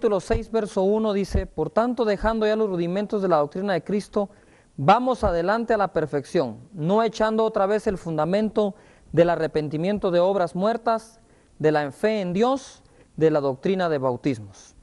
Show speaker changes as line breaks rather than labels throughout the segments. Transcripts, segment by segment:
capítulo 6, verso 1 dice: por tanto, dejando ya los rudimentos de la doctrina de Cristo, vamos adelante a la perfección, no echando otra vez el fundamento del arrepentimiento de obras muertas, de la fe en Dios, de la doctrina de bautismos.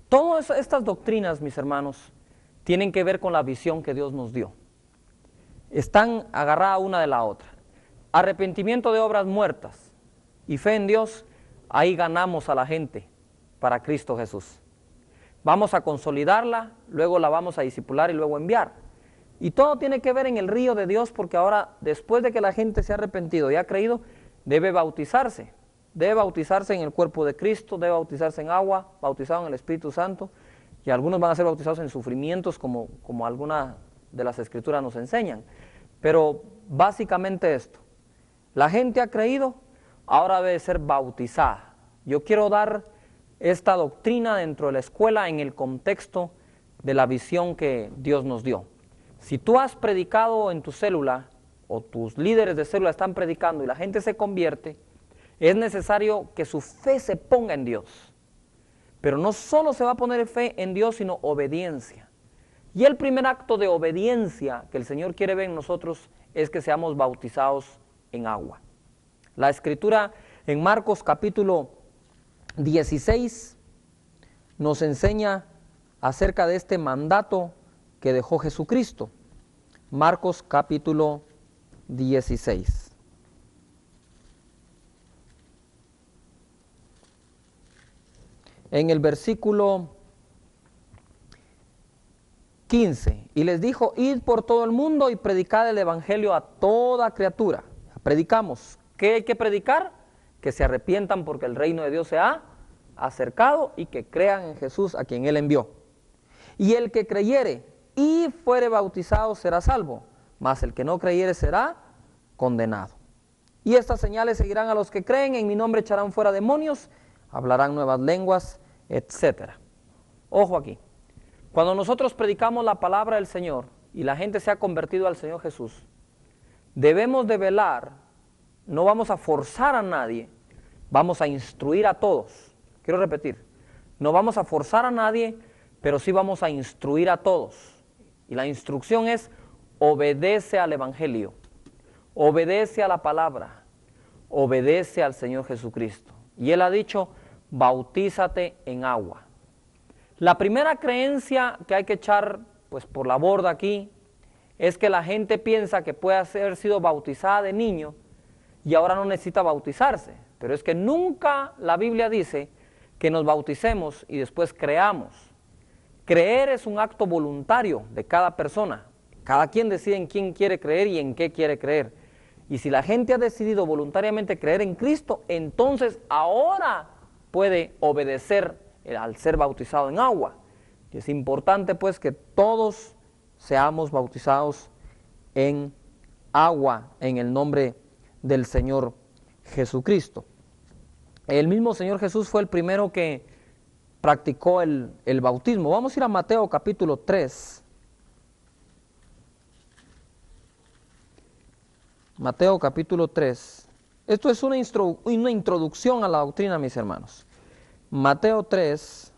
Todas estas doctrinas, mis hermanos, tienen que ver con la visión que Dios nos dio. Están agarradas una de la otra. Arrepentimiento de obras muertas y fe en Dios, ahí ganamos a la gente para Cristo Jesús. Vamos a consolidarla, luego la vamos a discipular y luego enviar. Y todo tiene que ver en el río de Dios, porque ahora, después de que la gente se ha arrepentido y ha creído, debe bautizarse. Debe bautizarse en el cuerpo de Cristo, debe bautizarse en agua, bautizado en el Espíritu Santo, y algunos van a ser bautizados en sufrimientos, como algunas de las Escrituras nos enseñan. Pero básicamente esto, la gente ha creído, ahora debe ser bautizada. Yo quiero dar esta doctrina dentro de la escuela en el contexto de la visión que Dios nos dio. Si tú has predicado en tu célula, o tus líderes de célula están predicando y la gente se convierte, es necesario que su fe se ponga en Dios. Pero no solo se va a poner fe en Dios, sino obediencia. Y el primer acto de obediencia que el Señor quiere ver en nosotros es que seamos bautizados en agua. La Escritura en Marcos capítulo 16 nos enseña acerca de este mandato que dejó Jesucristo. Marcos capítulo 16. En el versículo 15, y les dijo: id por todo el mundo y predicad el evangelio a toda criatura. Predicamos. ¿Qué hay que predicar? Que se arrepientan porque el reino de Dios se ha acercado y que crean en Jesús a quien Él envió. Y el que creyere y fuere bautizado será salvo, mas el que no creyere será condenado. Y estas señales seguirán a los que creen: en mi nombre echarán fuera demonios, hablarán nuevas lenguas, etc. Ojo aquí, cuando nosotros predicamos la palabra del Señor y la gente se ha convertido al Señor Jesús, debemos de velar, no vamos a forzar a nadie, vamos a instruir a todos. Quiero repetir, no vamos a forzar a nadie, pero sí vamos a instruir a todos. Y la instrucción es: obedece al Evangelio, obedece a la palabra, obedece al Señor Jesucristo. Y Él ha dicho: bautízate en agua. La primera creencia que hay que echar por la borda aquí es que la gente piensa que puede haber sido bautizada de niño y ahora no necesita bautizarse. Pero es que nunca la Biblia dice que nos bauticemos y después creamos. Creer es un acto voluntario de cada persona. Cada quien decide en quién quiere creer y en qué quiere creer. Y si la gente ha decidido voluntariamente creer en Cristo, entonces ahora puede obedecer al ser bautizado en agua. Y es importante pues que todos seamos bautizados en agua en el nombre del Señor Jesucristo. El mismo Señor Jesús fue el primero que practicó el bautismo. Vamos a ir a Mateo capítulo 3. Mateo capítulo 3. Esto es una introducción a la doctrina, mis hermanos. Mateo 3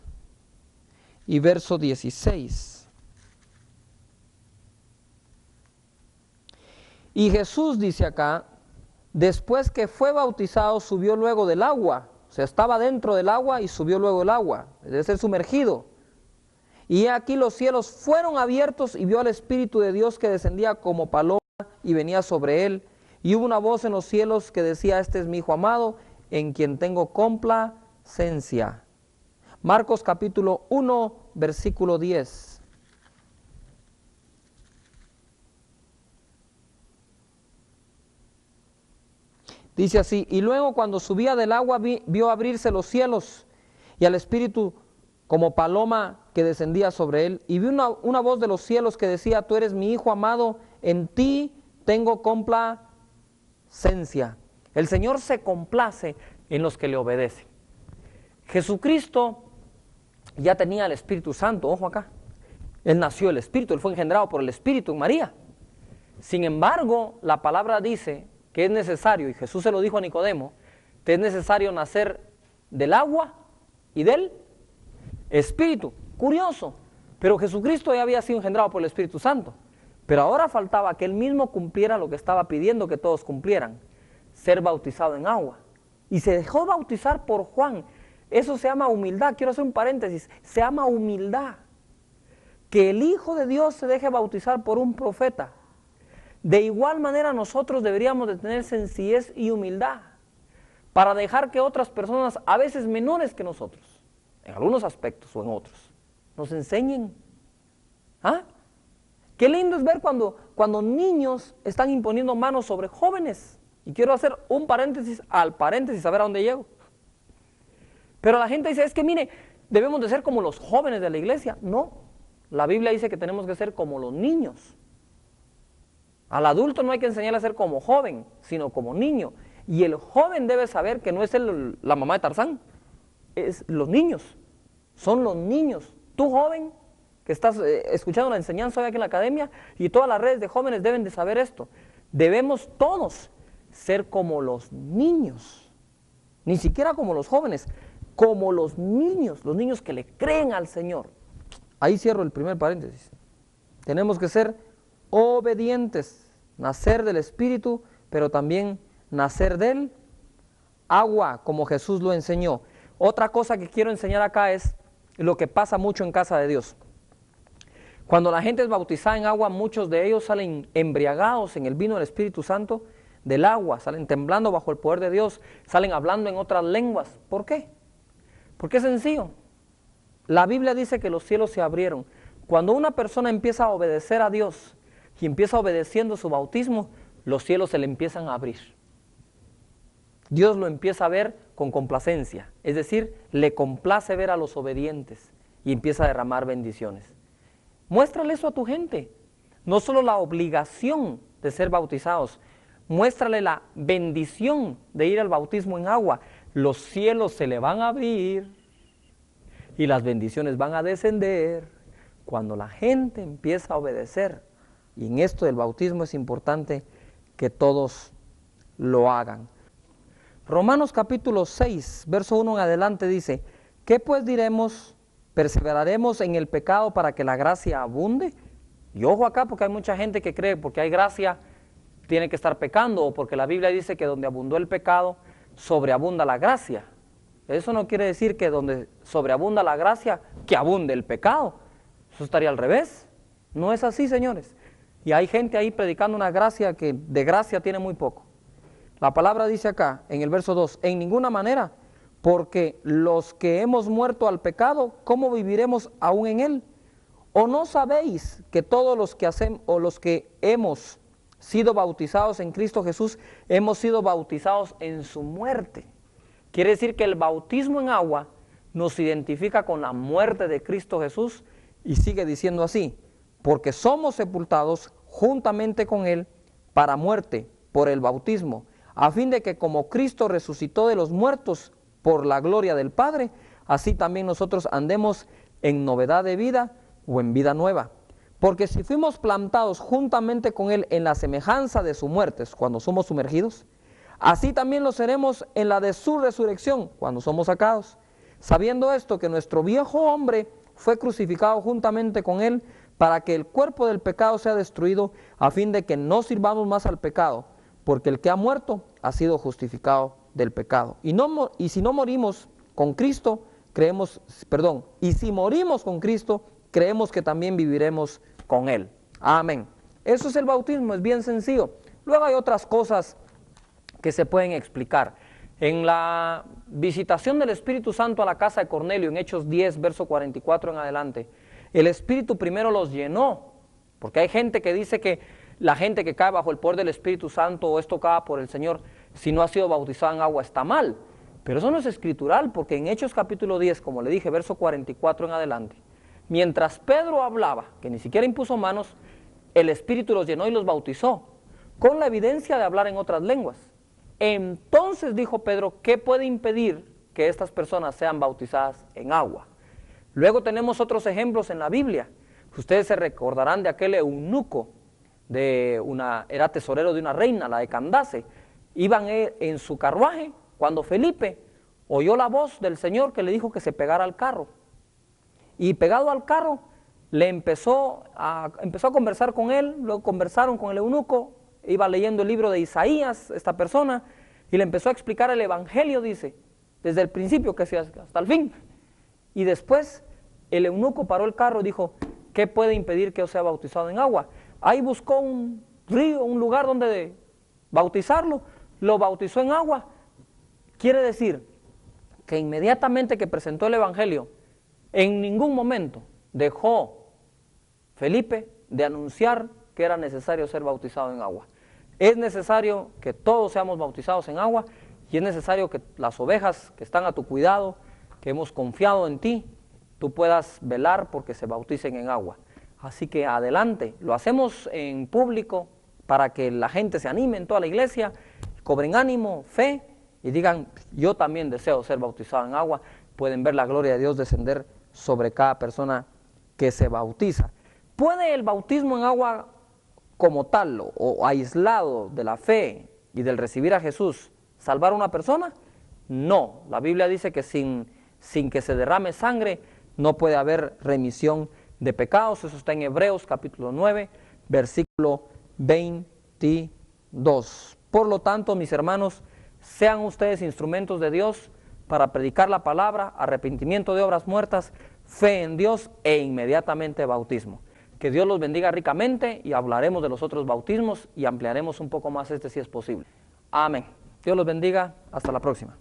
y verso 16. Y Jesús dice acá: después que fue bautizado, subió luego del agua. O sea, estaba dentro del agua y subió luego del agua. Debe ser sumergido. Y aquí los cielos fueron abiertos y vio al Espíritu de Dios que descendía como paloma y venía sobre él. Y hubo una voz en los cielos que decía: este es mi Hijo amado, en quien tengo complacencia. Marcos capítulo 1, versículo 10. Dice así: y luego cuando subía del agua vio abrirse los cielos y al Espíritu como paloma que descendía sobre él. Y vio una voz de los cielos que decía: tú eres mi Hijo amado, en ti tengo complacencia. El Señor se complace en los que le obedecen. Jesucristo ya tenía el Espíritu Santo, ojo acá. Él nació el Espíritu, Él fue engendrado por el Espíritu en María. Sin embargo, la palabra dice que es necesario, y Jesús se lo dijo a Nicodemo, que es necesario nacer del agua y del espíritu. Curioso, pero Jesucristo ya había sido engendrado por el Espíritu Santo. Pero ahora faltaba que él mismo cumpliera lo que estaba pidiendo que todos cumplieran, ser bautizado en agua. Y se dejó bautizar por Juan. Eso se llama humildad. Quiero hacer un paréntesis. Se llama humildad. Que el Hijo de Dios se deje bautizar por un profeta. De igual manera nosotros deberíamos de tener sencillez y humildad para dejar que otras personas, a veces menores que nosotros, en algunos aspectos o en otros, nos enseñen. ¿Ah? Qué lindo es ver cuando niños están imponiendo manos sobre jóvenes. Y quiero hacer un paréntesis al paréntesis, a ver a dónde llego. Pero la gente dice, es que mire, debemos de ser como los jóvenes de la iglesia. No, la Biblia dice que tenemos que ser como los niños. Al adulto no hay que enseñarle a ser como joven, sino como niño. Y el joven debe saber que no es la mamá de Tarzán, es los niños. Son los niños. Tú joven, que estás escuchando la enseñanza hoy aquí en la academia, y todas las redes de jóvenes deben de saber esto. Debemos todos ser como los niños. Ni siquiera como los jóvenes, como los niños que le creen al Señor. Ahí cierro el primer paréntesis. Tenemos que ser obedientes, nacer del Espíritu, pero también nacer del agua, como Jesús lo enseñó. Otra cosa que quiero enseñar acá es lo que pasa mucho en casa de Dios. Cuando la gente es bautizada en agua, muchos de ellos salen embriagados en el vino del Espíritu Santo del agua, salen temblando bajo el poder de Dios, salen hablando en otras lenguas. ¿Por qué? Porque es sencillo. La Biblia dice que los cielos se abrieron. Cuando una persona empieza a obedecer a Dios y empieza obedeciendo su bautismo, los cielos se le empiezan a abrir. Dios lo empieza a ver con complacencia, es decir, le complace ver a los obedientes y empieza a derramar bendiciones. Muéstrale eso a tu gente, no solo la obligación de ser bautizados, muéstrale la bendición de ir al bautismo en agua. Los cielos se le van a abrir y las bendiciones van a descender cuando la gente empieza a obedecer. Y en esto del bautismo es importante que todos lo hagan. Romanos capítulo 6, verso 1 en adelante dice, ¿qué pues diremos? ¿Perseveraremos en el pecado para que la gracia abunde? Y ojo acá, porque hay mucha gente que cree porque hay gracia tiene que estar pecando, o porque la Biblia dice que donde abundó el pecado, sobreabunda la gracia. Eso no quiere decir que donde sobreabunda la gracia, que abunde el pecado. Eso estaría al revés. No es así, señores. Y hay gente ahí predicando una gracia que de gracia tiene muy poco. La palabra dice acá, en el verso 2, en ninguna manera, porque los que hemos muerto al pecado, ¿cómo viviremos aún en él? ¿O no sabéis que todos los que hemos sido bautizados en Cristo Jesús, hemos sido bautizados en su muerte? Quiere decir que el bautismo en agua nos identifica con la muerte de Cristo Jesús, y sigue diciendo así, porque somos sepultados juntamente con él para muerte por el bautismo, a fin de que como Cristo resucitó de los muertos por la gloria del Padre, así también nosotros andemos en novedad de vida o en vida nueva. Porque si fuimos plantados juntamente con él en la semejanza de su muerte, cuando somos sumergidos, así también lo seremos en la de su resurrección, cuando somos sacados. Sabiendo esto, que nuestro viejo hombre fue crucificado juntamente con él, para que el cuerpo del pecado sea destruido, a fin de que no sirvamos más al pecado, porque el que ha muerto ha sido justificado del pecado. Y si morimos con Cristo, y si morimos con Cristo, creemos que también viviremos con él. Amén. Eso es el bautismo, es bien sencillo. Luego hay otras cosas que se pueden explicar. En la visitación del Espíritu Santo a la casa de Cornelio, en Hechos 10, verso 44 en adelante, el Espíritu primero los llenó, porque hay gente que dice que la gente que cae bajo el poder del Espíritu Santo o es tocada por el Señor, si no ha sido bautizada en agua está mal. Pero eso no es escritural, porque en Hechos capítulo 10, como le dije, verso 44 en adelante, mientras Pedro hablaba, que ni siquiera impuso manos, el Espíritu los llenó y los bautizó, con la evidencia de hablar en otras lenguas. Entonces dijo Pedro, ¿qué puede impedir que estas personas sean bautizadas en agua? Luego tenemos otros ejemplos en la Biblia. Ustedes se recordarán de aquel eunuco, era tesorero de una reina, la de Candace. Iban en su carruaje cuando Felipe oyó la voz del Señor que le dijo que se pegara al carro. y pegado al carro le empezó a conversar con él, luego conversaron con el eunuco, iba leyendo el libro de Isaías, esta persona, y le empezó a explicar el evangelio, dice, desde el principio que sea hasta el fin. Y después el eunuco paró el carro y dijo, ¿qué puede impedir que yo sea bautizado en agua? Ahí buscó un río, un lugar donde bautizarlo, lo bautizó en agua. Quiere decir que inmediatamente que presentó el evangelio, en ningún momento dejó Felipe de anunciar que era necesario ser bautizado en agua. Es necesario que todos seamos bautizados en agua y es necesario que las ovejas que están a tu cuidado, que hemos confiado en ti, tú puedas velar porque se bauticen en agua. Así que adelante, lo hacemos en público para que la gente se anime en toda la iglesia, cobren ánimo, fe y digan, yo también deseo ser bautizado en agua. Pueden ver la gloria de Dios descender sobre cada persona que se bautiza. ¿Puede el bautismo en agua como tal o aislado de la fe y del recibir a Jesús salvar a una persona? No, la Biblia dice que sin que se derrame sangre no puede haber remisión de pecados. Eso está en Hebreos capítulo 9, versículo 22. Por lo tanto, mis hermanos, sean ustedes instrumentos de Dios para predicar la palabra, arrepentimiento de obras muertas, fe en Dios e inmediatamente bautismo. Que Dios los bendiga ricamente y hablaremos de los otros bautismos y ampliaremos un poco más si es posible. Amén. Dios los bendiga. Hasta la próxima.